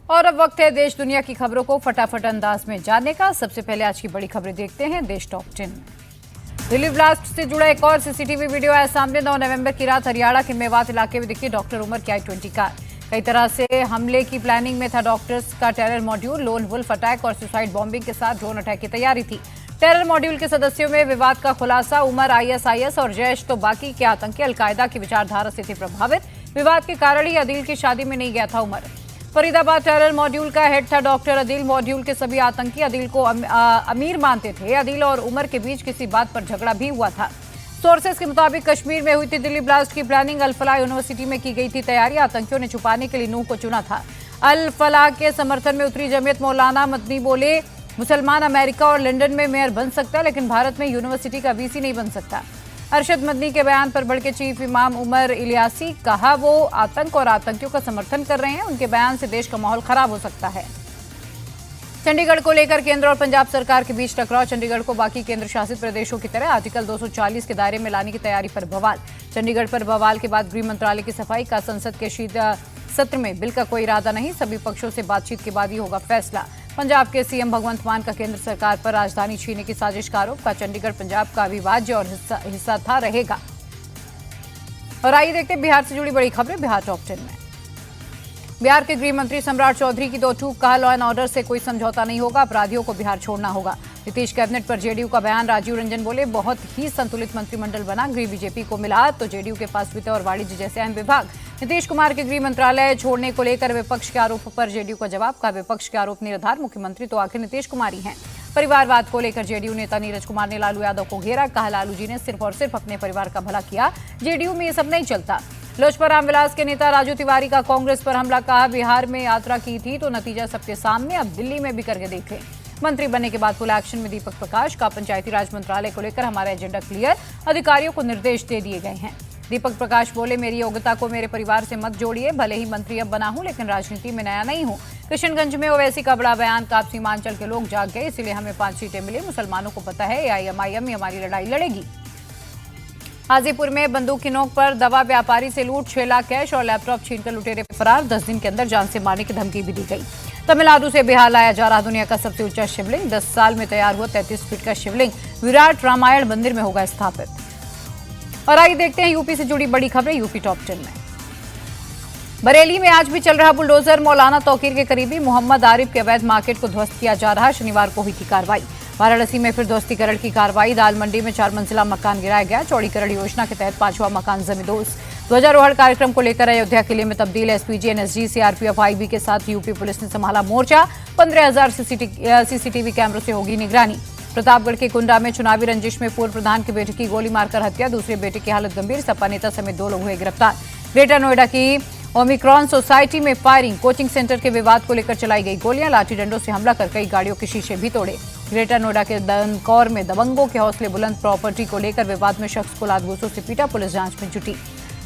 और अब वक्त है देश दुनिया की खबरों को फटाफट अंदाज में जानने का। सबसे पहले आज की बड़ी खबरें देखते हैं देश टॉप 10 में। दिल्ली ब्लास्ट से जुड़ा एक और सीसीटीवी वीडियो आया सामने। 9 नवंबर की रात हरियाणा के मेवात इलाके में दिखी डॉक्टर उमर की i20 कार। कई तरह से हमले की प्लानिंग में था डॉक्टर्स का terror module. Lone wolf attack और सुसाइड बॉम्बिंग के साथ ड्रोन अटैक की तैयारी थी। टेरर मॉड्यूल के सदस्यों में विवाद का खुलासा। उमर आईएसआईएस और जैश तो बाकी के आतंकी अलकायदा की विचारधारा से थे प्रभावित। विवाद के कारण ही अदील की शादी में नहीं गया था उमर। फरीदाबाद टेरर मॉड्यूल का हेड था डॉक्टर अदील। मॉड्यूल के सभी आतंकी अदील को अमीर मानते थे। अदील और उमर के बीच किसी बात पर झगड़ा भी हुआ था। सोर्सेस के मुताबिक कश्मीर में हुई थी दिल्ली ब्लास्ट की प्लानिंग। अल फलाह यूनिवर्सिटी में की गई थी तैयारी। आतंकियों ने छुपाने के लिए नूह को चुना था। अल फलाह के समर्थन में उतरी जमीयत। मौलाना मदनी बोले, मुसलमान अमेरिका और लंदन में मेयर बन सकता है लेकिन भारत में यूनिवर्सिटी का वीसी नहीं बन सकता। अरशद मदनी के बयान पर भड़के चीफ इमाम उमर इलियासी। कहा वो आतंक और आतंकियों का समर्थन कर रहे हैं। उनके बयान से देश का माहौल खराब हो सकता है। चंडीगढ़ को लेकर केंद्र और पंजाब सरकार के बीच टकराव। चंडीगढ़ को बाकी केंद्र शासित प्रदेशों की तरह आर्टिकल 240 के दायरे में लाने की तैयारी पर बवाल। चंडीगढ़ पर बवाल के बाद गृह मंत्रालय की सफाई का संसद के शीत सत्र में बिल का कोई इरादा नहीं। सभी पक्षों से बातचीत के बाद ही होगा फैसला। पंजाब के सीएम भगवंत मान का केंद्र सरकार पर राजधानी छीनने की साजिश का आरोप। का चंडीगढ़ पंजाब का अविभाज्य और हिस्सा था रहेगा। और आइए देखते हैं बिहार से जुड़ी बड़ी खबरें बिहार टॉप 10 में। बिहार के गृह मंत्री सम्राट चौधरी की दो टूक। कहा लॉ एंड ऑर्डर से कोई समझौता नहीं होगा, अपराधियों को बिहार छोड़ना होगा। नीतीश कैबिनेट पर जेडीयू का बयान। राजीव रंजन बोले, बहुत ही संतुलित मंत्रिमंडल बना। गृह बीजेपी को मिला तो जेडीयू के पास वित्त और वाणिज्य जैसे अहम विभाग। नीतीश कुमार के गृह मंत्रालय छोड़ने को लेकर विपक्ष के आरोप पर जेडीयू का जवाब। का विपक्ष के आरोप निराधार, मुख्यमंत्री तो आखिर नीतीश कुमार ही हैं। परिवारवाद को लेकर जेडीयू नेता नीरज कुमार ने लालू यादव को घेरा। कहा लालू जी ने सिर्फ और सिर्फ अपने परिवार का भला किया, जेडीयू में ये सब नहीं चलता। लोजपा रामविलास के नेता राजू तिवारी का कांग्रेस पर हमला। कहा बिहार में यात्रा की थी तो नतीजा सबके सामने, अब दिल्ली में भी करके देखें। मंत्री बनने के बाद फुल एक्शन में दीपक प्रकाश। का पंचायती राज मंत्रालय को लेकर हमारा एजेंडा क्लियर, अधिकारियों को निर्देश दे दिए गए हैं। दीपक प्रकाश बोले, मेरी योग्यता को मेरे परिवार से मत जोड़िए। भले ही मंत्री अब बना हूं लेकिन राजनीति में नया नहीं हूं। किशनगंज में ओवैसी का बड़ा बयान। का सीमांचल के लोग जाग गए इसीलिए हमें 5 सीटें मिली। मुसलमानों को पता है एआईएमआईएम ही हमारी लड़ाई लड़ेगी। हाजीपुर में बंदूक की नोक पर दवा व्यापारी से लूट। 6 लाख कैश और लैपटॉप छीनकर लुटेरे फरार। 10 दिन के अंदर जान से मारने की धमकी भी दी गई। तमिलनाडु से बिहार लाया जा रहा दुनिया का सबसे ऊंचा शिवलिंग। 10 साल में तैयार हुआ 33 फीट का शिवलिंग विराट रामायण मंदिर में होगा स्थापित। और आइए देखते हैं यूपी से जुड़ी बड़ी खबरें यूपी टॉप 10 में। बरेली में आज भी चल रहा बुलडोजर। मौलाना तौकीर के करीबी मोहम्मद आरिफ के अवैध मार्केट को ध्वस्त किया जा रहा। शनिवार को हुई थी कार्रवाई। वाराणसी में फिर ध्वस्तीकरण की कार्रवाई। दाल मंडी में 4 मंजिला मकान गिराया गया। चौड़ीकरण योजना के तहत 5वां मकान जमींदोज। ध्वजारोहण कार्यक्रम को लेकर अयोध्या किले में तब्दील। एसपीजी, एनएसजी, सीआरपीएफ, आईबी के साथ यूपी पुलिस ने संभाला मोर्चा। 15,000 सीसीटीवी कैमरों से होगी निगरानी। प्रतापगढ़ के कुंडा में चुनावी रंजिश में पूर्व प्रधान के बेटे की गोली मारकर हत्या। दूसरे बेटे की हालत गंभीर। सपा नेता समेत 2 लोग हुए गिरफ्तार। ग्रेटर नोएडा की ओमिक्रॉन सोसाइटी में फायरिंग। कोचिंग सेंटर के विवाद को लेकर चलाई गई गोलियां। लाठी डंडों से हमला कर कई गाड़ियों के शीशे भी तोड़े। ग्रेटर नोएडा के दनकौर में दबंगों के हौसले बुलंद। प्रॉपर्टी को लेकर विवाद में शख्स को लात-घूंसों से पीटा। पुलिस जांच में जुटी।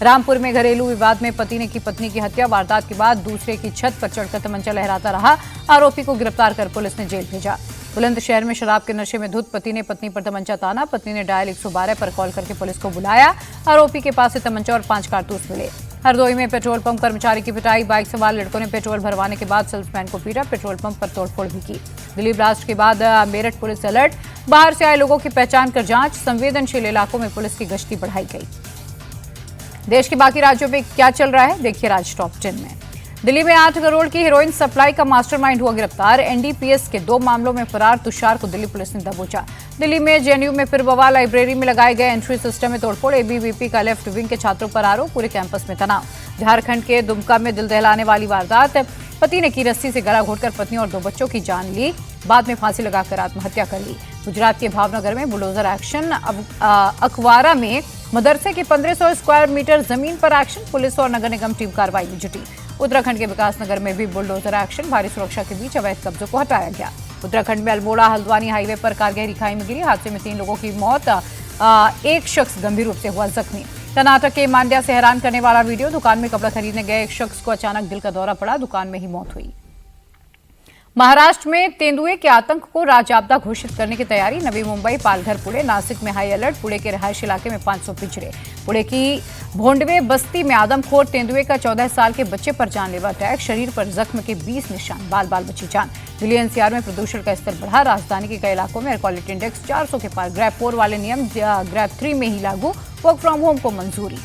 रामपुर में घरेलू विवाद में पति ने की पत्नी की हत्या। वारदात के बाद दूसरे की छत पर चढ़कर तमंचा लहराता रहा। आरोपी को गिरफ्तार कर पुलिस ने जेल भेजा। बुलंदशहर में शराब के नशे में धुत पति ने पत्नी पर तमंचा ताना। पत्नी ने डायल 112 पर कॉल करके पुलिस को बुलाया। आरोपी के पास से तमंचा और 5 कारतूस मिले। हरदोई में पेट्रोल पंप कर्मचारी की पिटाई। बाइक सवार लड़कों ने पेट्रोल भरवाने के बाद सेल्समैन को पीटा। पेट्रोल पंप पर तोड़फोड़ भी की। दिल्ली ब्लास्ट के बाद मेरठ पुलिस अलर्ट। बाहर से आए लोगों की पहचान कर जांच। संवेदनशील इलाकों में पुलिस की गश्ती बढ़ाई गई। देश के बाकी राज्यों में क्या चल रहा है देखिए राज टॉप 10 में। दिल्ली में 8 करोड़ की हेरोइन सप्लाई का मास्टरमाइंड हुआ गिरफ्तार। एनडीपीएस के 2 मामलों में फरार तुषार को दिल्ली पुलिस ने दबोचा। दिल्ली में जेएनयू में फिर बवाल। लाइब्रेरी में लगाए गए एंट्री सिस्टम में तोड़फोड़। एबीवीपी का लेफ्ट विंग के छात्रों पर आरोप। पूरे कैंपस में तनाव। झारखंड के दुमका में दिल दहलाने वाली वारदात। पति ने की रस्सी से गला घोटकर पत्नी और 2 बच्चों की जान ली। बाद में फांसी लगाकर आत्महत्या कर ली। गुजरात के भावनगर में बुलडोजर एक्शन। अखवारा में मदरसे की 1500 स्क्वायर मीटर जमीन पर एक्शन। पुलिस और नगर निगम टीम कार्रवाई में जुटी। उत्तराखंड के विकासनगर में भी बुलडोजर एक्शन। भारी सुरक्षा के बीच अवैध कब्जों को हटाया गया। उत्तराखंड में अल्मोड़ा हल्द्वानी हाईवे पर कार गहरी खाई में गिरी। हादसे में 3 लोगों की मौत। एक शख्स गंभीर रूप से हुआ जख्मी। कर्नाटक के मांड्या से हैरान करने वाला वीडियो। दुकान में कपड़ा खरीदने गए एक शख्स को अचानक दिल का दौरा पड़ा। दुकान में ही मौत हुई। महाराष्ट्र में तेंदुए के आतंक को राज्य आपदा घोषित करने की तैयारी। नवी मुंबई, पालघर, पुणे, नासिक में हाई अलर्ट। पुणे के रिहायशी इलाके में 500 पिंजरे। पुणे की भोंडवे बस्ती में आदमखोर तेंदुए का 14 साल के बच्चे पर जानलेवा अटैक। शरीर पर जख्म के 20 निशान, बाल बाल बची जान। दिल्ली एनसीआर में प्रदूषण का स्तर बढ़ा। राजधानी के कई इलाकों में एयर क्वालिटी इंडेक्स 400 के पार। ग्रैब 4 वाले नियम ग्रैब 3 में ही लागू। वर्क फ्रॉम होम को मंजूरी।